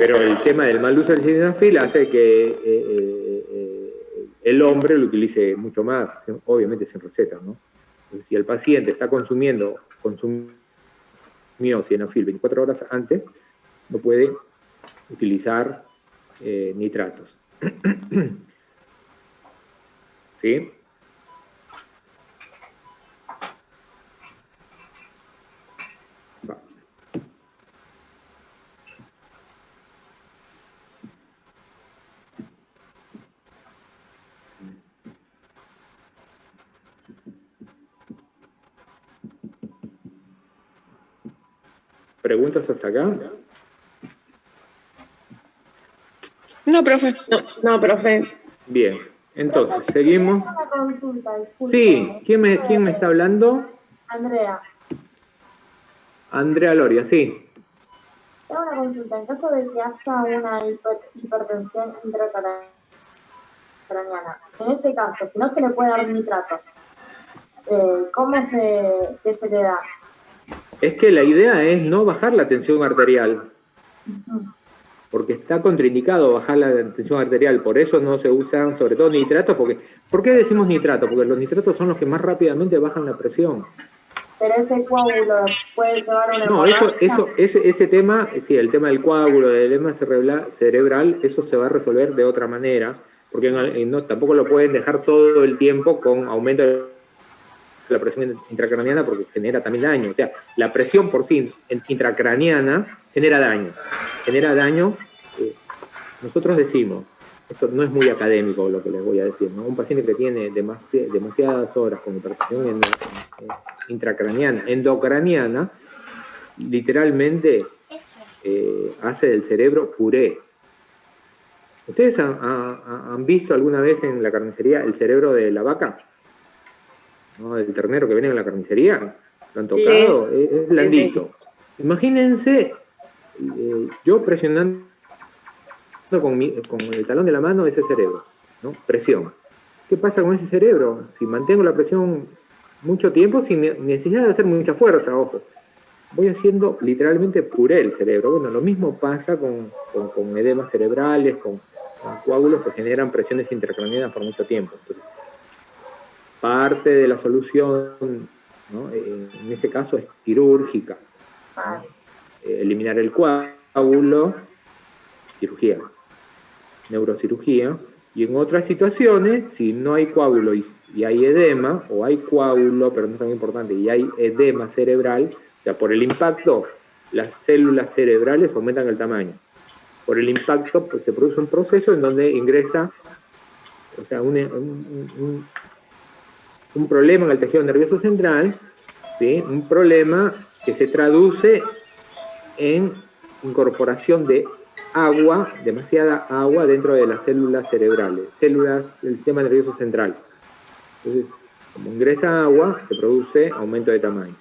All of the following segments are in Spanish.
Pero el tema del mal uso del sildenafil hace que el hombre lo utilice mucho más, obviamente sin receta, ¿no? Entonces, si el paciente está consumió sildenafil 24 horas antes, no puede utilizar nitratos. ¿Sí? Va. ¿Preguntas hasta acá? No, profe. No, profe. Bien, entonces, seguimos. Una consulta, disculpe. Sí, ¿quién me está hablando? Andrea. Andrea Loria, sí. Tengo una consulta. En caso de que haya una hipertensión intracraniana, en este caso, si no se le puede dar nitrato, ¿qué se le da? Es que la idea es no bajar la tensión arterial, porque está contraindicado bajar la tensión arterial, por eso no se usan sobre todo nitratos, ¿por qué decimos nitrato? Porque los nitratos son los que más rápidamente bajan la presión. Pero ese coágulo puede llevar a una No, ese tema, sí, el tema del coágulo, del edema cerebral, eso se va a resolver de otra manera, porque tampoco lo pueden dejar todo el tiempo con aumento de la presión intracraniana, porque genera también daño. O sea, la presión por sí intracraniana genera daño. Nosotros decimos, esto no es muy académico lo que les voy a decir, ¿no? Un paciente que tiene demasiadas horas con hipertensión intracraniana, endocraniana, literalmente hace del cerebro puré. ¿Ustedes han visto alguna vez en la carnicería el cerebro de la vaca? ¿No? El ternero que viene en la carnicería, ¿lo han tocado? Sí. Es blandito. Sí. Imagínense, yo presionando con el talón de la mano ese cerebro, ¿no? Presión. ¿Qué pasa con ese cerebro? Si mantengo la presión mucho tiempo, sin necesidad de hacer mucha fuerza, ojo, voy haciendo literalmente puré el cerebro. Bueno, lo mismo pasa con edemas cerebrales, con coágulos que generan presiones intracranianas por mucho tiempo. Entonces, parte de la solución, ¿no? En ese caso es quirúrgica, ¿no? Eliminar el coágulo, cirugía, neurocirugía, y en otras situaciones, si no hay coágulo y hay edema, o hay coágulo, pero no es tan importante, y hay edema cerebral, o sea, por el impacto, las células cerebrales aumentan el tamaño. Por el impacto, pues, se produce un proceso en donde ingresa, o sea, un problema en el tejido nervioso central, ¿sí? Un problema que se traduce en incorporación de agua, demasiada agua dentro de las células cerebrales, células del sistema nervioso central. Entonces, como ingresa agua, se produce aumento de tamaño,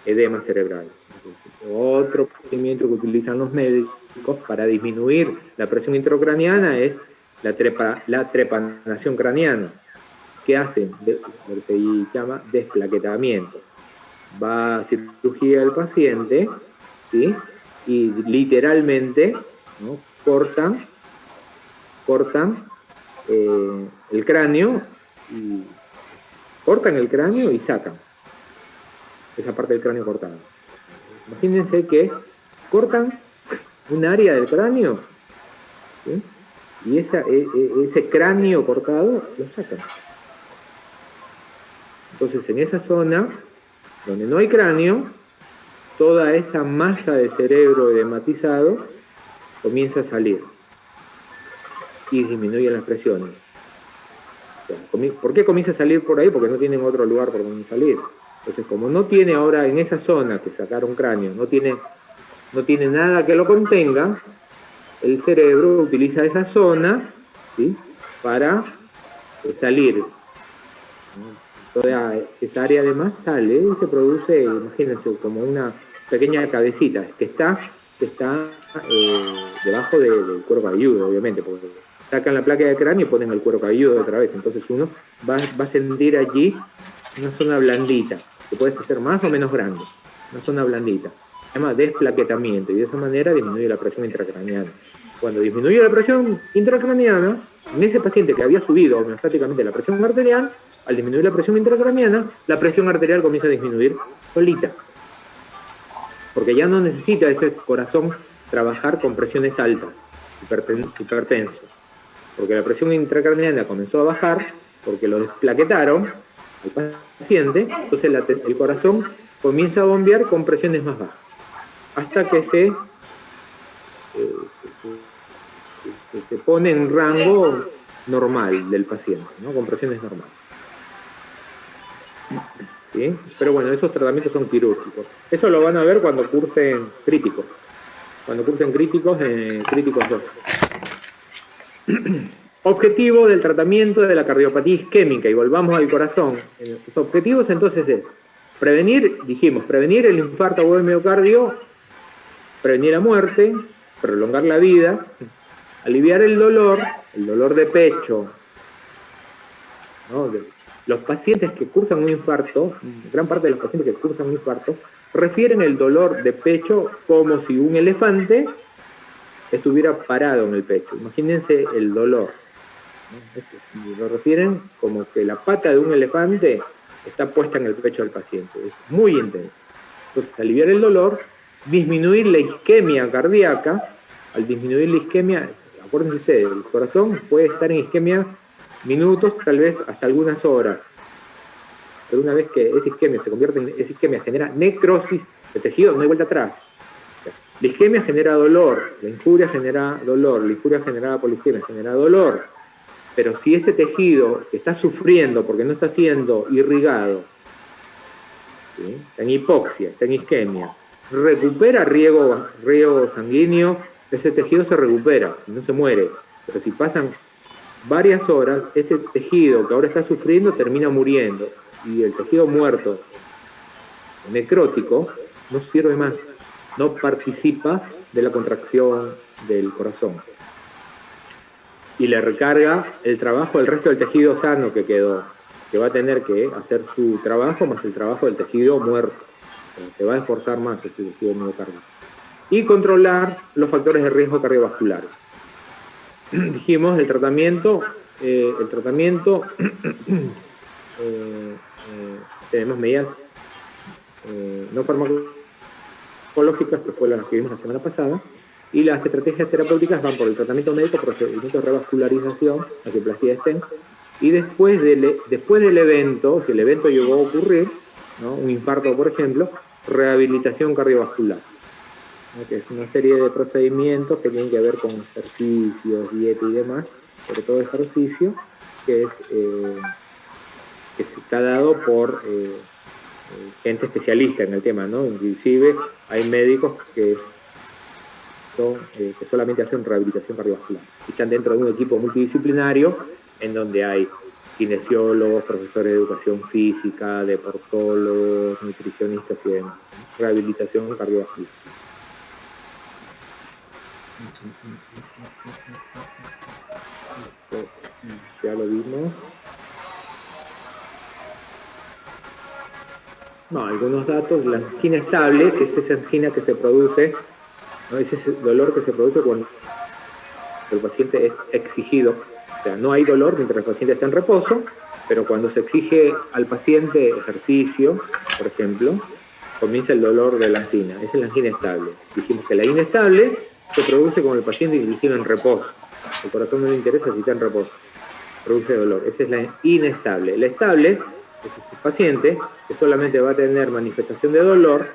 edema cerebral. Entonces, otro procedimiento que utilizan los médicos para disminuir la presión intracraniana es la trepanación craneana. ¿Qué hacen? Lo que se llama desplaquetamiento. Va a cirugía del paciente, ¿sí? Y literalmente, ¿no? cortan el cráneo y sacan esa parte del cráneo cortada. Imagínense que cortan un área del cráneo, ¿sí? Y ese cráneo cortado lo sacan. Entonces, en esa zona donde no hay cráneo, toda esa masa de cerebro edematizado comienza a salir y disminuye las presiones. ¿Por qué comienza a salir por ahí? Porque no tienen otro lugar por donde salir. Entonces, como no tiene ahora en esa zona que sacaron cráneo, no tiene nada que lo contenga, el cerebro utiliza esa zona, ¿sí? para salir. Toda esa área además sale y se produce, imagínense, como una pequeña cabecita que está debajo del cuero cabelludo, obviamente, porque sacan la placa de cráneo y ponen el cuero cabelludo otra vez. Entonces uno va a sentir allí una zona blandita, que puede ser más o menos grande, una zona blandita. llama desplaquetamiento, y de esa manera disminuye la presión intracraneana. Cuando disminuye la presión intracraneana, en ese paciente que había subido homeostáticamente la presión arterial, al disminuir la presión intracraneana, la presión arterial comienza a disminuir solita. Porque ya no necesita ese corazón trabajar con presiones altas, hipertenso. Porque la presión intracraneana comenzó a bajar, porque lo desplaquetaron al paciente, entonces el corazón comienza a bombear con presiones más bajas, hasta que se pone en rango normal del paciente, ¿no? Con presiones normales. ¿Sí? Pero bueno, esos tratamientos son quirúrgicos. Eso lo van a ver cuando cursen críticos. Cuando cursen críticos 2. Objetivo del tratamiento de la cardiopatía isquémica, y volvamos al corazón. Los objetivos entonces es prevenir, dijimos, prevenir el infarto agudo del miocardio, prevenir la muerte, prolongar la vida, aliviar el dolor de pecho, ¿no? Los pacientes que cursan un infarto, gran parte de los pacientes que cursan un infarto, refieren el dolor de pecho como si un elefante estuviera parado en el pecho. Imagínense el dolor, ¿no? Lo refieren como que la pata de un elefante está puesta en el pecho del paciente. Es muy intenso. Entonces, aliviar el dolor, disminuir la isquemia cardíaca. Al disminuir la isquemia, acuérdense ustedes, el corazón puede estar en isquemia minutos, tal vez hasta algunas horas. Pero una vez que esa isquemia se convierte en, esa isquemia genera necrosis de tejido, no hay vuelta atrás. La isquemia genera dolor, la injuria genera dolor, la injuria generada por la isquemia genera dolor. Pero si ese tejido que está sufriendo porque no está siendo irrigado, ¿sí? Está en hipoxia, está en isquemia, recupera riego sanguíneo, ese tejido se recupera, no se muere. Pero si pasan varias horas, ese tejido que ahora está sufriendo termina muriendo. Y el tejido muerto, necrótico, no sirve más, no participa de la contracción del corazón. Y le recarga el trabajo del resto del tejido sano que quedó, que va a tener que hacer su trabajo más el trabajo del tejido muerto. Se va a esforzar más ese tejido miocardio. Y controlar los factores de riesgo cardiovasculares. Dijimos, el tratamiento tenemos medidas no farmacológicas, que fue las que vimos la semana pasada, y las estrategias terapéuticas van por el tratamiento médico, procedimiento de revascularización, angioplastía de stent, y después del evento, si el evento llegó a ocurrir, ¿no? Un infarto por ejemplo, rehabilitación cardiovascular, ¿no? Que es una serie de procedimientos que tienen que ver con ejercicios, dieta y demás, sobre todo ejercicio, que está dado por gente especialista en el tema, ¿no? Inclusive hay médicos que solamente hacen rehabilitación cardiovascular y están dentro de un equipo multidisciplinario en donde hay kinesiólogos, profesores de educación física, deportólogos, nutricionistas y demás. Rehabilitación cardiovascular. Ya lo vimos. No, algunos datos. La angina estable, que es esa angina que se produce, ¿no? Es ese dolor que se produce cuando el paciente es exigido. O sea, no hay dolor mientras el paciente está en reposo, pero cuando se exige al paciente ejercicio, por ejemplo, comienza el dolor de la angina. Esa es la angina estable. Dijimos que la inestable se produce cuando el paciente está en reposo. El corazón no le interesa si está en reposo. Produce dolor. Esa es la inestable. La estable es ese paciente que solamente va a tener manifestación de dolor,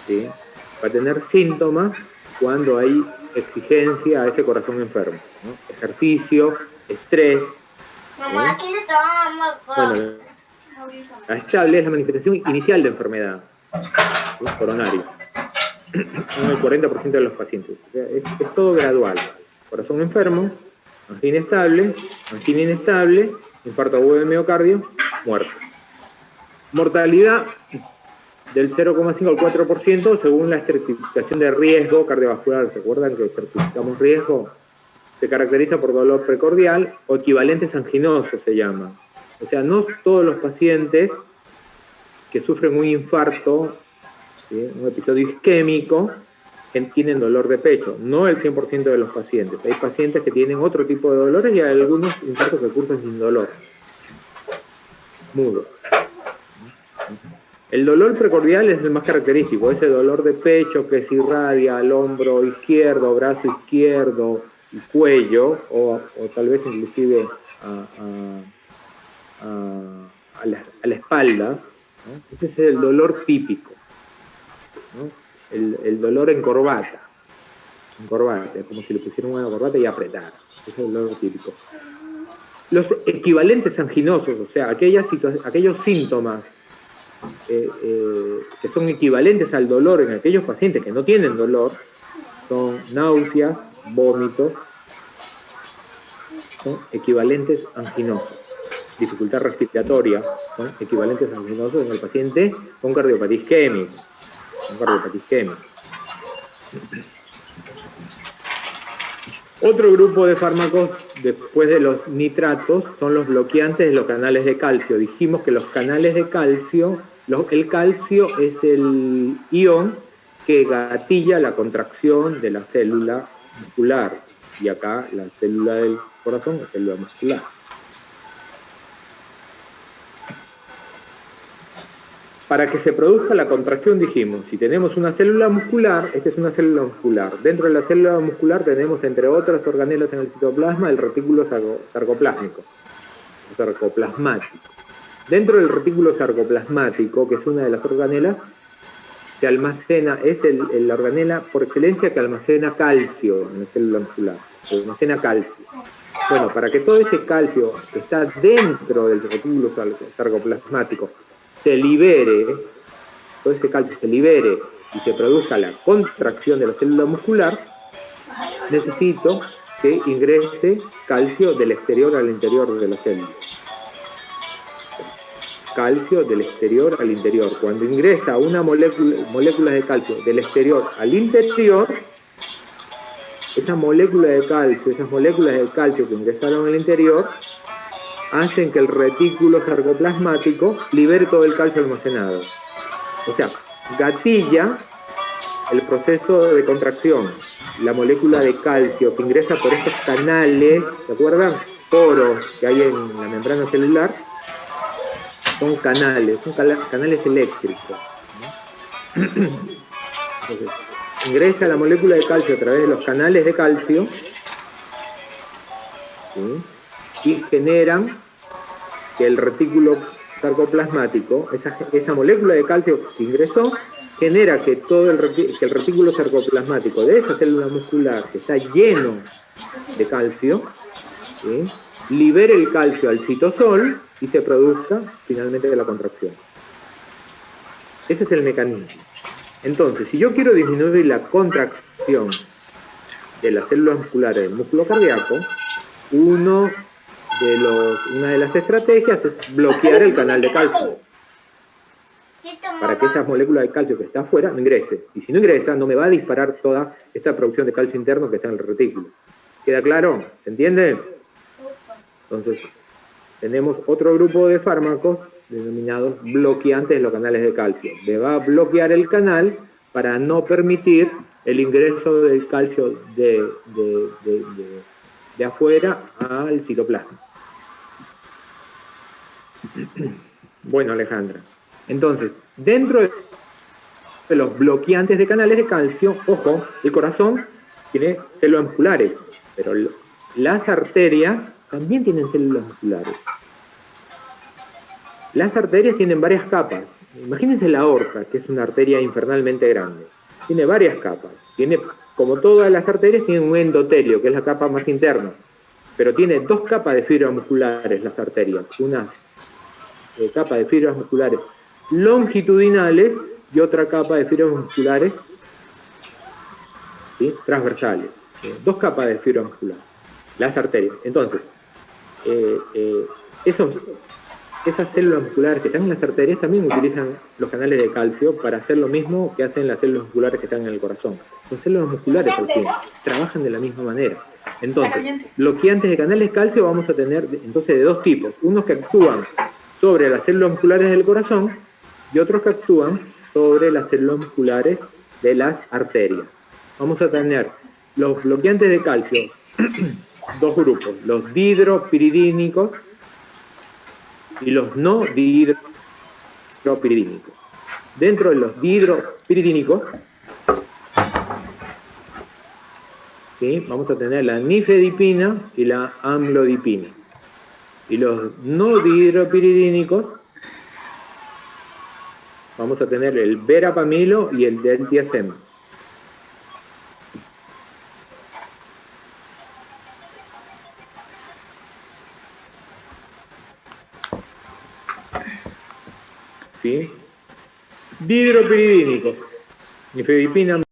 ¿sí? Va a tener síntomas cuando hay exigencia a ese corazón enfermo, ¿no? Ejercicio, estrés. Mamá, aquí le tomamos. Bueno, la estable es la manifestación inicial de enfermedad, ¿sí? Coronaria. En el 40% de los pacientes. O sea, es todo gradual. Corazón enfermo, angina inestable, infarto agudo del miocardio, muerte. Mortalidad del 0,5 al 4% según la estratificación de riesgo cardiovascular. ¿Recuerdan que estratificamos riesgo? Se caracteriza por dolor precordial o equivalentes anginosos se llama. O sea, no todos los pacientes que sufren un infarto ¿sí? Un episodio isquémico, tienen dolor de pecho, no el 100% de los pacientes. Hay pacientes que tienen otro tipo de dolores y hay algunos infartos que cursan sin dolor. Mudo. El dolor precordial es el más característico, ese dolor de pecho que se irradia al hombro izquierdo, brazo izquierdo y cuello, o tal vez inclusive a la espalda, ¿no? Ese es el dolor típico, ¿no? El dolor en corbata, como si le pusieran una corbata y apretara. Ese es el dolor típico. Los equivalentes anginosos, o sea, aquellos síntomas que son equivalentes al dolor en aquellos pacientes que no tienen dolor, son náuseas, vómitos, son equivalentes anginosos. Dificultad respiratoria, son equivalentes anginosos en el paciente con cardiopatía isquémica. Otro grupo de fármacos, después de los nitratos, son los bloqueantes de los canales de calcio. Dijimos que los canales de calcio, el calcio es el ion que gatilla la contracción de la célula muscular. Y acá la célula del corazón es célula muscular. Para que se produzca la contracción, dijimos, si tenemos una célula muscular, esta es una célula muscular. Dentro de la célula muscular tenemos, entre otras organelas en el citoplasma, el retículo sarcoplasmático. Dentro del retículo sarcoplasmático, que es una de las organelas, se almacena, es la organela por excelencia que almacena calcio en la célula muscular. Se almacena calcio. Bueno, para que todo ese calcio que está dentro del retículo sarcoplasmático se libere, todo ese calcio se libere y se produzca la contracción de la célula muscular, necesito que ingrese calcio del exterior al interior de la célula. Calcio del exterior al interior. Cuando ingresa una molécula de calcio del exterior al interior, esas moléculas de calcio que ingresaron al interior hacen que el retículo sarcoplasmático libere todo el calcio almacenado. O sea, gatilla el proceso de contracción. La molécula de calcio que ingresa por estos canales, ¿se acuerdan? Poros que hay en la membrana celular, son canales eléctricos, ¿no? Entonces, ingresa la molécula de calcio a través de los canales de calcio, ¿sí? Y generan que el retículo sarcoplasmático, esa molécula de calcio que ingresó, genera que el retículo sarcoplasmático de esa célula muscular que está lleno de calcio, ¿sí? Libere el calcio al citosol y se produzca finalmente la contracción. Ese es el mecanismo. Entonces, si yo quiero disminuir la contracción de las células musculares del músculo cardíaco, una de las estrategias es bloquear el canal de calcio para que esa molécula de calcio que está afuera no ingrese. Y si no ingresa, no me va a disparar toda esta producción de calcio interno que está en el retículo. ¿Queda claro? ¿Se entiende? Entonces, tenemos otro grupo de fármacos denominados bloqueantes de los canales de calcio. Le va a bloquear el canal para no permitir el ingreso del calcio de afuera al citoplasma. Bueno, Alejandra. Entonces, dentro de los bloqueantes de canales de calcio, ojo, el corazón tiene células musculares, pero las arterias también tienen células musculares. Las arterias tienen varias capas. Imagínense la aorta, que es una arteria infernalmente grande. Tiene varias capas. Como todas las arterias, tiene un endotelio, que es la capa más interna. Pero tiene dos capas de fibras musculares las arterias. Una capa de fibras musculares longitudinales y otra capa de fibras musculares, ¿sí?, transversales. Dos capas de fibras musculares. Las arterias. Entonces, esas células musculares que están en las arterias también utilizan los canales de calcio para hacer lo mismo que hacen las células musculares que están en el corazón. Son células musculares al fin, trabajan de la misma manera. Entonces, bloqueantes de canales de calcio vamos a tener entonces de dos tipos. Unos que actúan sobre las células musculares del corazón y otros que actúan sobre las células musculares de las arterias. Vamos a tener los bloqueantes de calcio, dos grupos, los dihidropiridínicos y los no dihidropiridínicos. Dentro de los dihidropiridínicos, ¿sí?, vamos a tener la nifedipina y la amlodipina. Y los no dihidropiridínicos, vamos a tener el verapamilo y el deltiazem. ¿Sí? Dihidropiridínicos, nifedipina,